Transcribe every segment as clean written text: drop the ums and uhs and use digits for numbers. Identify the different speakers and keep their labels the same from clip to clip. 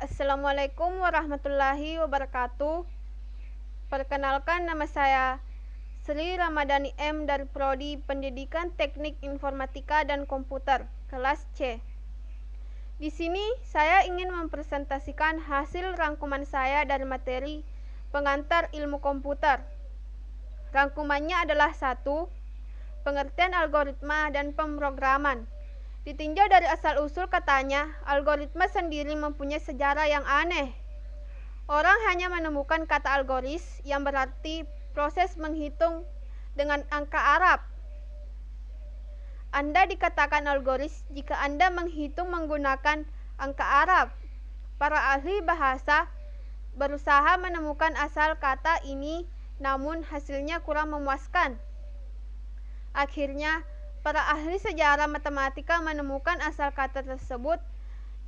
Speaker 1: Assalamualaikum warahmatullahi wabarakatuh. Perkenalkan, nama saya Sri Ramadhani M dari Prodi Pendidikan Teknik Informatika dan Komputer, kelas C. Di sini saya ingin mempresentasikan hasil rangkuman saya dari materi pengantar ilmu komputer. Rangkumannya adalah 1. Pengertian algoritma dan pemrograman. Ditinjau dari asal-usul katanya, algoritma sendiri mempunyai sejarah yang aneh. Orang hanya menemukan kata algoris yang berarti proses menghitung dengan angka Arab. Anda dikatakan algoris jika Anda menghitung menggunakan angka Arab. Para ahli bahasa berusaha menemukan asal kata ini, namun hasilnya kurang memuaskan. Akhirnya, para ahli sejarah matematika menemukan asal kata tersebut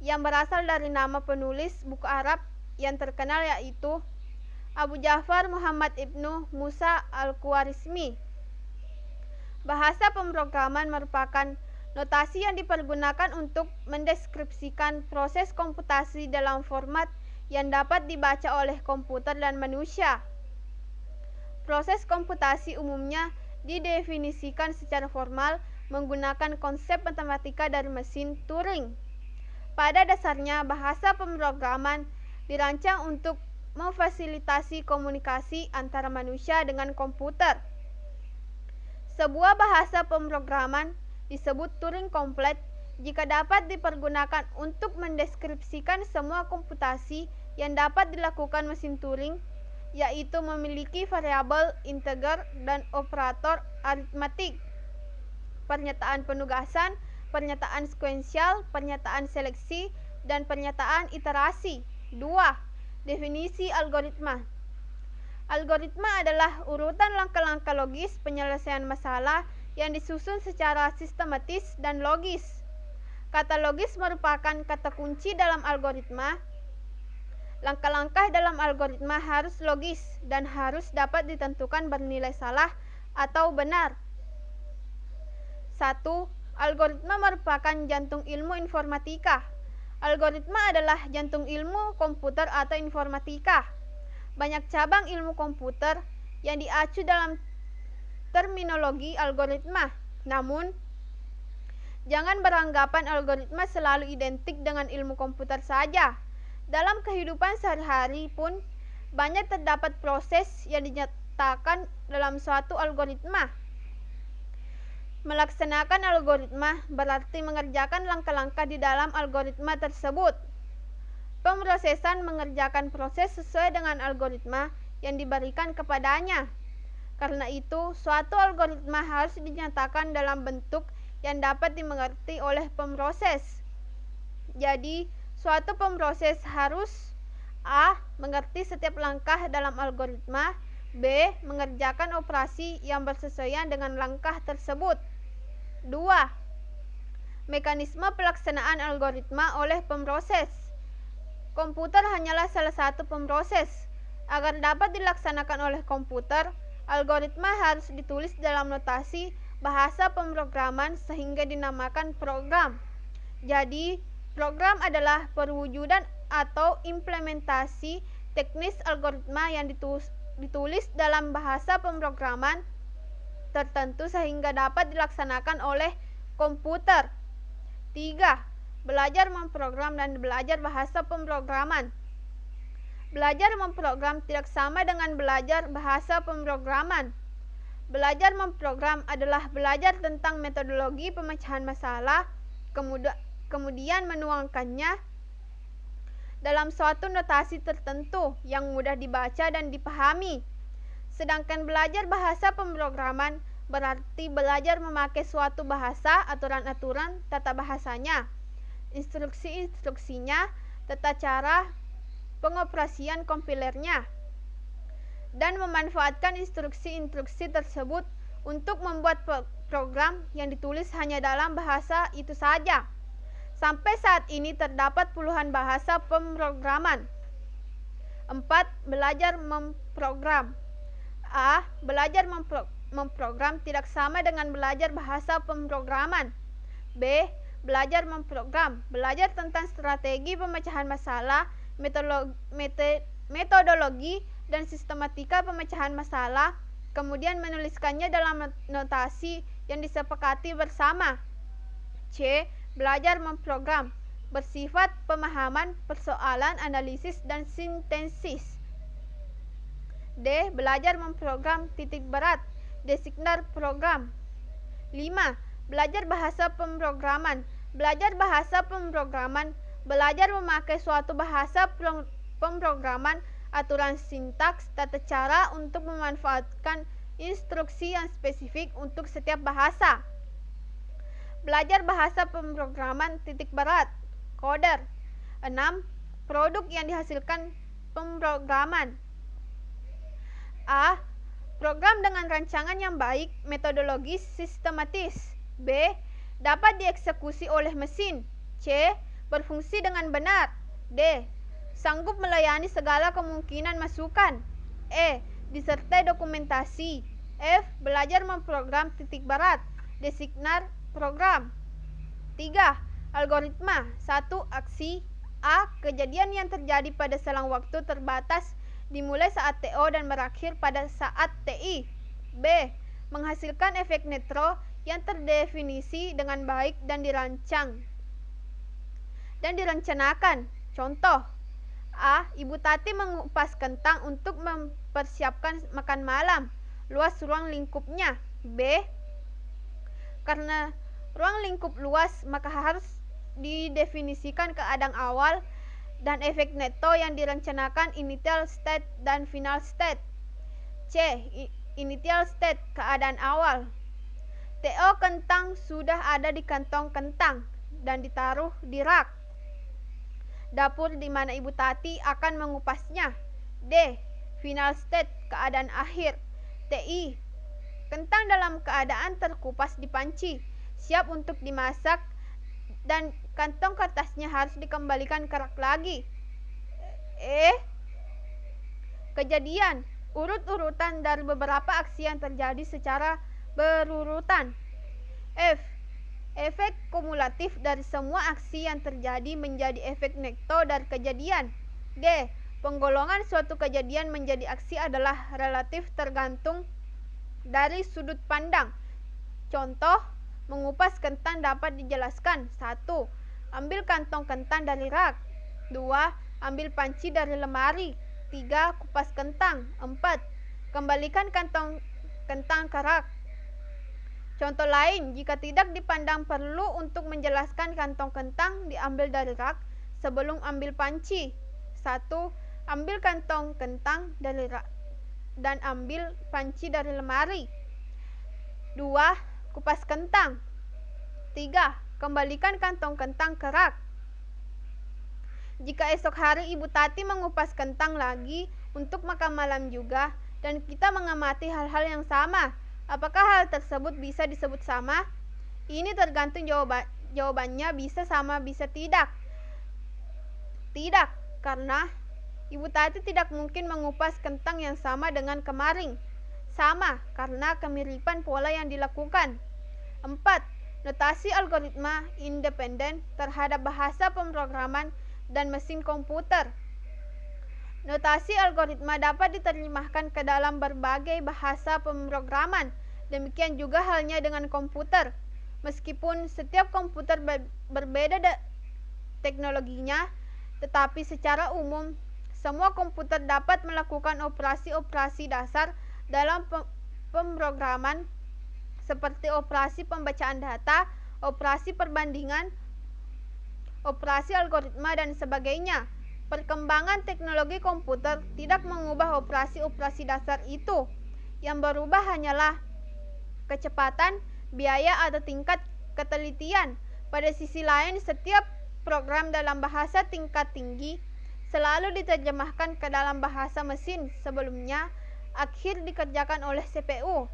Speaker 1: yang berasal dari nama penulis buku Arab yang terkenal, yaitu Abu Ja'far Muhammad ibnu Musa al-Khwarizmi. Bahasa pemrograman merupakan notasi yang dipergunakan untuk mendeskripsikan proses komputasi dalam format yang dapat dibaca oleh komputer dan manusia. Proses komputasi umumnya didefinisikan secara formal menggunakan konsep matematika dari mesin Turing. Pada dasarnya, bahasa pemrograman dirancang untuk memfasilitasi komunikasi antara manusia dengan komputer. Sebuah bahasa pemrograman disebut Turing komplit jika dapat dipergunakan untuk mendeskripsikan semua komputasi yang dapat dilakukan mesin Turing, yaitu memiliki variabel, integer, dan operator aritmatik, pernyataan penugasan, pernyataan sekuensial, pernyataan seleksi, dan pernyataan iterasi. 2. Definisi algoritma. Algoritma adalah urutan langkah-langkah logis penyelesaian masalah yang disusun secara sistematis dan logis. Kata logis merupakan kata kunci dalam algoritma. Langkah-langkah dalam algoritma harus logis dan harus dapat ditentukan bernilai salah atau benar. 1. Algoritma merupakan jantung ilmu informatika. Algoritma adalah jantung ilmu komputer atau informatika. Banyak cabang ilmu komputer yang diacu dalam terminologi algoritma. Namun, jangan beranggapan algoritma selalu identik dengan ilmu komputer saja. Dalam kehidupan sehari-hari pun banyak terdapat proses yang dinyatakan dalam suatu algoritma. Melaksanakan algoritma berarti mengerjakan langkah-langkah di dalam algoritma tersebut. Pemrosesan mengerjakan proses sesuai dengan algoritma yang diberikan kepadanya. Karena itu, suatu algoritma harus dinyatakan dalam bentuk yang dapat dimengerti oleh pemroses. Jadi, suatu pemroses harus A. Mengerti setiap langkah dalam algoritma, B. Mengerjakan operasi yang bersesuaian dengan langkah tersebut. 2. Mekanisme pelaksanaan algoritma oleh pemroses. Komputer hanyalah salah satu pemroses. Agar dapat dilaksanakan oleh komputer, algoritma harus ditulis dalam notasi bahasa pemrograman sehingga dinamakan program. Jadi, program adalah perwujudan atau implementasi teknis algoritma yang ditulis dalam bahasa pemrograman tertentu sehingga dapat dilaksanakan oleh komputer. 3. Belajar memprogram dan belajar bahasa pemrograman. Belajar memprogram tidak sama dengan belajar bahasa pemrograman. Belajar memprogram adalah belajar tentang metodologi pemecahan masalah, kemudian menuangkannya dalam suatu notasi tertentu yang mudah dibaca dan dipahami. Sedangkan belajar bahasa pemrograman berarti belajar memakai suatu bahasa, aturan-aturan tata bahasanya, instruksi-instruksinya, tata cara pengoperasian kompilernya, dan memanfaatkan instruksi-instruksi tersebut untuk membuat program yang ditulis hanya dalam bahasa itu saja. Sampai saat ini terdapat puluhan bahasa pemrograman. 4. Belajar memprogram. A. Belajar memprogram tidak sama dengan belajar bahasa pemrograman. B. belajar memprogram, belajar tentang strategi pemecahan masalah, metodologi dan sistematika pemecahan masalah, kemudian menuliskannya dalam notasi yang disepakati bersama. C. Belajar memprogram, bersifat pemahaman persoalan, analisis, dan sintesis. D. Belajar memprogram titik berat, designer program. 5. Belajar bahasa pemrograman. Belajar bahasa pemrograman, belajar memakai suatu bahasa pemrograman, aturan sintaks, tata cara untuk memanfaatkan instruksi yang spesifik untuk setiap bahasa. Belajar bahasa pemrograman titik berat, coder. 6. Produk yang dihasilkan pemrograman. A. Program dengan rancangan yang baik, metodologis, sistematis. B. Dapat dieksekusi oleh mesin. C. Berfungsi dengan benar. D. Sanggup melayani segala kemungkinan masukan. E. Disertai dokumentasi. F. Belajar memprogram titik berat, designer program. 3. Algoritma. 1. Aksi. A. Kejadian yang terjadi pada selang waktu terbatas, dimulai saat TO dan berakhir pada saat TI. B. Menghasilkan efek netro yang terdefinisi dengan baik dan direncanakan. Contoh: A. Ibu Tati mengupas kentang untuk mempersiapkan makan malam. Luas ruang lingkupnya. B. Karena ruang lingkup luas, maka harus didefinisikan keadaan awal dan efek neto yang direncanakan initial state dan final state. C. Initial state, keadaan awal. TO kentang sudah ada di kantong kentang dan ditaruh di rak dapur di mana Ibu Tati akan mengupasnya. D. Final state, keadaan akhir. TI. Kentang dalam keadaan terkupas di panci, siap untuk dimasak, dan kantong kertasnya harus dikembalikan ke rak lagi. E. Kejadian, urut-urutan dari beberapa aksi yang terjadi secara berurutan. F. Efek kumulatif dari semua aksi yang terjadi menjadi efek nekto dari kejadian. G. Penggolongan suatu kejadian menjadi aksi adalah relatif tergantung dari sudut pandang. Contoh: mengupas kentang dapat dijelaskan: 1. Ambil kantong kentang dari rak. 2. Ambil panci dari lemari. 3. Kupas kentang. 4. Kembalikan kantong kentang ke rak. Contoh lain, jika tidak dipandang perlu untuk menjelaskan kantong kentang diambil dari rak sebelum ambil panci. 1. Ambil kantong kentang dari rak dan ambil panci dari lemari. 2. Kupas kentang. 3. Kembalikan kantong kentang ke rak. Jika esok hari Ibu Tati mengupas kentang lagi untuk makan malam juga, dan kita mengamati hal-hal yang sama, apakah hal tersebut bisa disebut sama? Ini tergantung jawabannya, bisa sama, bisa tidak. Tidak, karena Ibu Tati tidak mungkin mengupas kentang yang sama dengan kemarin. Sama, karena kemiripan pola yang dilakukan. 4. Notasi algoritma independen terhadap bahasa pemrograman dan mesin komputer. Notasi algoritma dapat diterjemahkan ke dalam berbagai bahasa pemrograman. Demikian juga halnya dengan komputer. Meskipun setiap komputer berbeda teknologinya, tetapi secara umum semua komputer dapat melakukan operasi-operasi dasar dalam pemrograman seperti operasi pembacaan data, operasi perbandingan, operasi algoritma, dan sebagainya. Perkembangan teknologi komputer tidak mengubah operasi-operasi dasar itu. Yang berubah hanyalah kecepatan, biaya, atau tingkat ketelitian. Pada sisi lain, setiap program dalam bahasa tingkat tinggi selalu diterjemahkan ke dalam bahasa mesin sebelumnya akhir dikerjakan oleh CPU.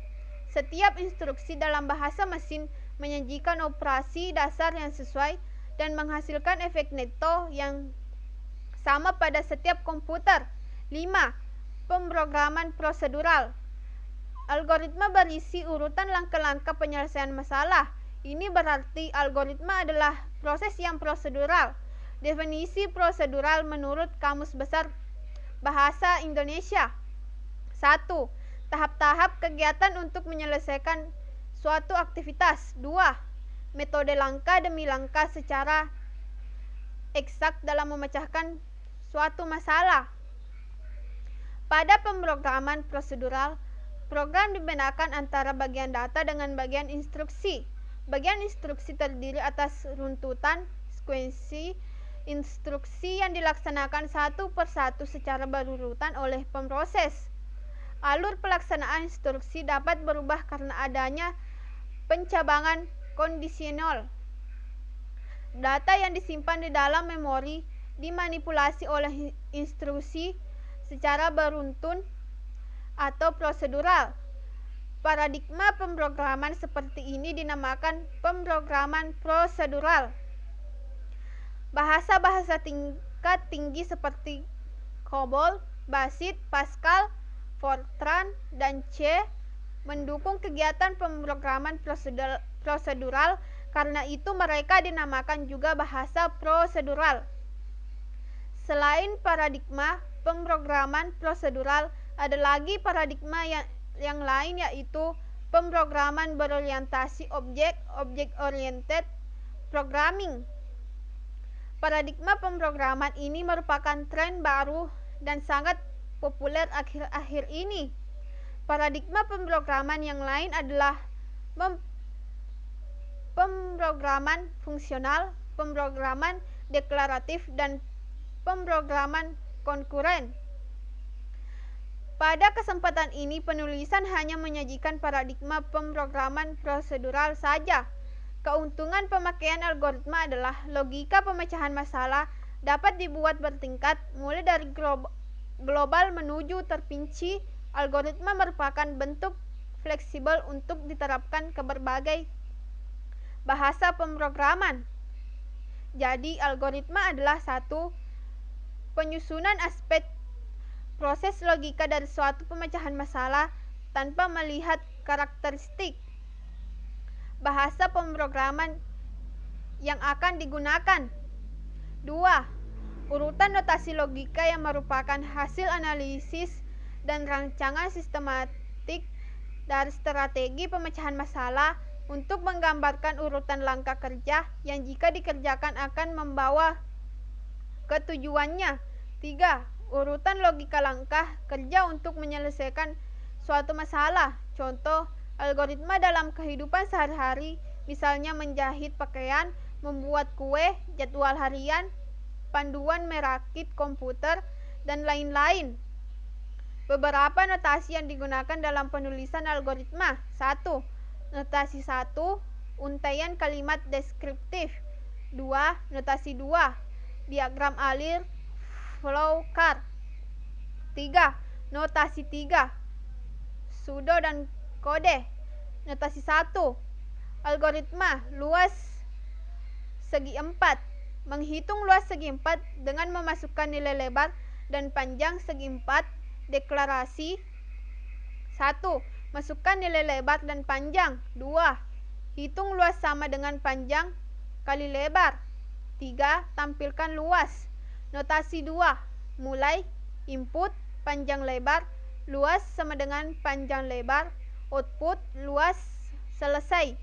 Speaker 1: Setiap instruksi dalam bahasa mesin menyajikan operasi dasar yang sesuai dan menghasilkan efek neto yang sama pada setiap komputer. 5. Pemrograman prosedural. Algoritma berisi urutan langkah-langkah penyelesaian masalah Ini berarti algoritma adalah proses yang prosedural. Definisi prosedural menurut Kamus Besar Bahasa Indonesia. 1. Tahap-tahap kegiatan untuk menyelesaikan suatu aktivitas. 2. Metode langkah demi langkah secara eksak dalam memecahkan suatu masalah. Pada pemrograman prosedural, program dibedakan antara bagian data dengan bagian instruksi. Bagian instruksi terdiri atas runtutan, sekuensi, instruksi yang dilaksanakan satu persatu secara berurutan oleh pemroses. Alur pelaksanaan instruksi dapat berubah karena adanya pencabangan kondisional. Data yang disimpan di dalam memori dimanipulasi oleh instruksi secara beruntun atau prosedural. Paradigma pemrograman seperti ini dinamakan pemrograman prosedural. Bahasa-bahasa tingkat tinggi seperti COBOL, BASIC, Pascal, Fortran, dan C mendukung kegiatan pemrograman prosedural. Karena itu mereka dinamakan juga bahasa prosedural. Selain paradigma pemrograman prosedural, ada lagi paradigma yang lain, yaitu pemrograman berorientasi objek, object-oriented programming. Paradigma pemrograman ini merupakan tren baru dan sangat populer akhir-akhir ini. Paradigma pemrograman yang lain adalah pemrograman fungsional, pemrograman deklaratif, dan pemrograman konkuren. Pada kesempatan ini, penulisan hanya menyajikan paradigma pemrograman prosedural saja. Keuntungan pemakaian algoritma adalah logika pemecahan masalah dapat dibuat bertingkat, mulai dari global menuju terperinci. Algoritma merupakan bentuk fleksibel untuk diterapkan ke berbagai bahasa pemrograman. Jadi, algoritma adalah satu penyusunan aspek proses logika dari suatu pemecahan masalah tanpa melihat karakteristik bahasa pemrograman yang akan digunakan. 2. Urutan notasi logika yang merupakan hasil analisis dan rancangan sistematik dari strategi pemecahan masalah untuk menggambarkan urutan langkah kerja yang jika dikerjakan akan membawa ke tujuannya. 3. Urutan logika langkah kerja untuk menyelesaikan suatu masalah. Contoh, algoritma dalam kehidupan sehari-hari, misalnya menjahit pakaian, membuat kue, jadwal harian, panduan merakit komputer, dan lain-lain. Beberapa notasi yang digunakan dalam penulisan algoritma. 1. Notasi 1, untaian kalimat deskriptif. 2. Notasi 2, diagram alir, flow chart. 3. Notasi 3, pseudo dan kode. Notasi 1, algoritma luas segi 4. Menghitung luas segi 4 dengan memasukkan nilai lebar dan panjang segi 4. Deklarasi. 1. Masukkan nilai lebar dan panjang. 2. Hitung luas sama dengan panjang kali lebar. 3. Tampilkan luas. Notasi 2. Mulai, input, panjang lebar, luas sama dengan panjang lebar, output, luas, selesai.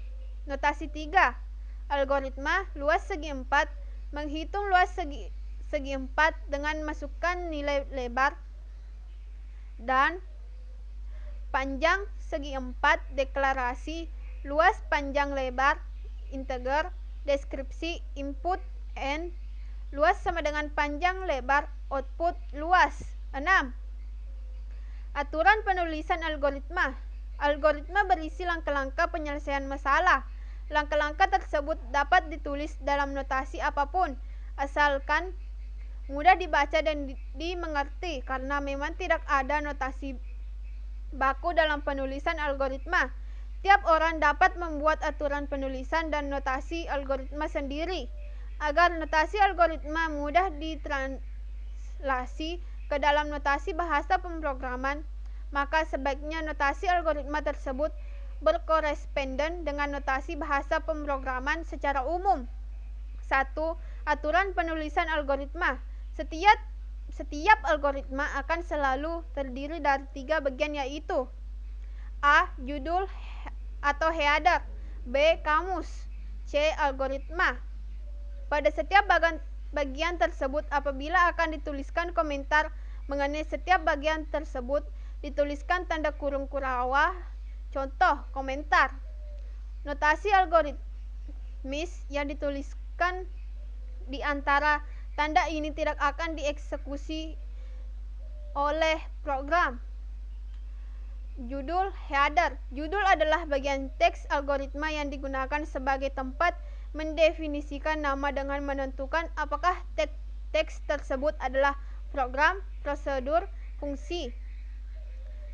Speaker 1: Notasi 3. Algoritma luas segi 4. Menghitung luas segi 4 dengan masukkan nilai lebar dan panjang segi 4. Deklarasi, luas panjang lebar, integer, deskripsi, input, n, luas sama dengan panjang lebar, output, luas. 6. Aturan penulisan algoritma. Algoritma berisi langkah-langkah penyelesaian masalah. Langkah-langkah tersebut dapat ditulis dalam notasi apapun, asalkan mudah dibaca dan dimengerti, karena memang tidak ada notasi baku dalam penulisan algoritma. Tiap orang dapat membuat aturan penulisan dan notasi algoritma sendiri. Agar notasi algoritma mudah ditranslasi ke dalam notasi bahasa pemrograman, maka sebaiknya notasi algoritma tersebut berkoresponden dengan notasi bahasa pemrograman secara umum. 1. Aturan penulisan algoritma. Setiap algoritma akan selalu terdiri dari 3 bagian, yaitu A. Judul atau header, B. Kamus, C. Algoritma. Pada setiap bagian tersebut, apabila akan dituliskan komentar mengenai setiap bagian tersebut, dituliskan tanda kurung kurawah. Contoh komentar. Notasi algoritmis yang dituliskan di antara tanda ini tidak akan dieksekusi oleh program. Judul header. Judul adalah bagian teks algoritma yang digunakan sebagai tempat mendefinisikan nama dengan menentukan apakah teks tersebut adalah program, prosedur, fungsi.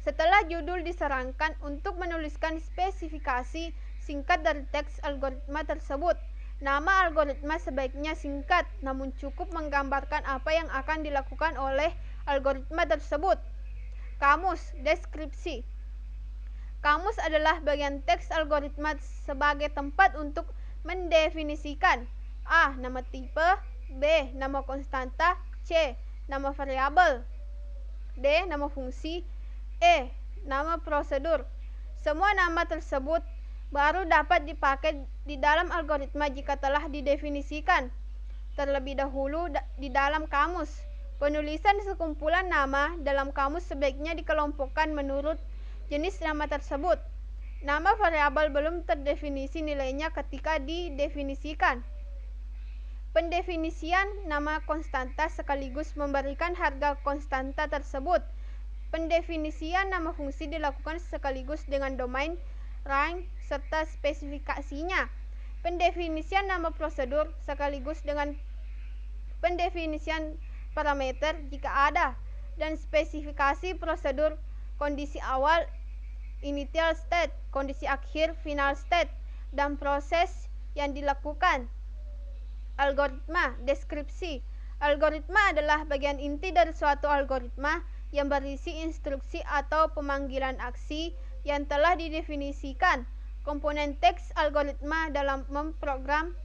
Speaker 1: Setelah judul disarankan untuk menuliskan spesifikasi singkat dari teks algoritma tersebut. Nama algoritma sebaiknya singkat, namun cukup menggambarkan apa yang akan dilakukan oleh algoritma tersebut. Kamus, deskripsi. Kamus adalah bagian teks algoritma sebagai tempat untuk mendefinisikan A. Nama tipe, B. Nama konstanta, C. Nama variabel, D. Nama fungsi, E. Nama prosedur. Semua nama tersebut baru dapat dipakai di dalam algoritma jika telah didefinisikan terlebih dahulu di dalam kamus. Penulisan sekumpulan nama dalam kamus sebaiknya dikelompokkan menurut jenis nama tersebut. Nama variabel belum terdefinisi nilainya ketika didefinisikan. Pendefinisian nama konstanta sekaligus memberikan harga konstanta tersebut. Pendefinisian nama fungsi dilakukan sekaligus dengan domain, range, serta spesifikasinya. Pendefinisian nama prosedur sekaligus dengan pendefinisian parameter jika ada, dan spesifikasi prosedur, kondisi awal, initial state, kondisi akhir, final state, dan proses yang dilakukan. Algoritma, deskripsi. Algoritma adalah bagian inti dari suatu algoritma yang berisi instruksi atau pemanggilan aksi yang telah didefinisikan. Komponen teks algoritma dalam memprogram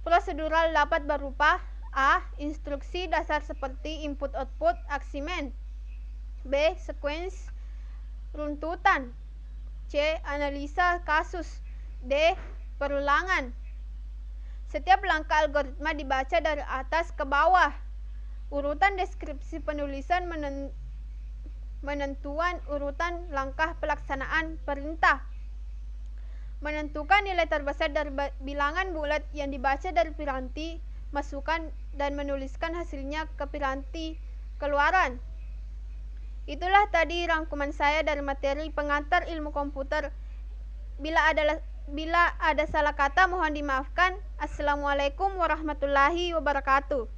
Speaker 1: prosedural dapat berupa A. Instruksi dasar seperti input-output, aksimen, B. Sequence, runtutan, C. Analisa kasus, D. Perulangan. Setiap langkah algoritma dibaca dari atas ke bawah. Urutan deskripsi penulisan menentuan urutan langkah pelaksanaan perintah. Menentukan nilai terbesar dari bilangan bulat yang dibaca dari piranti, masukkan dan menuliskan hasilnya ke piranti keluaran. Itulah tadi rangkuman saya dari materi pengantar ilmu komputer. Bila ada salah kata mohon dimaafkan. Assalamualaikum warahmatullahi wabarakatuh.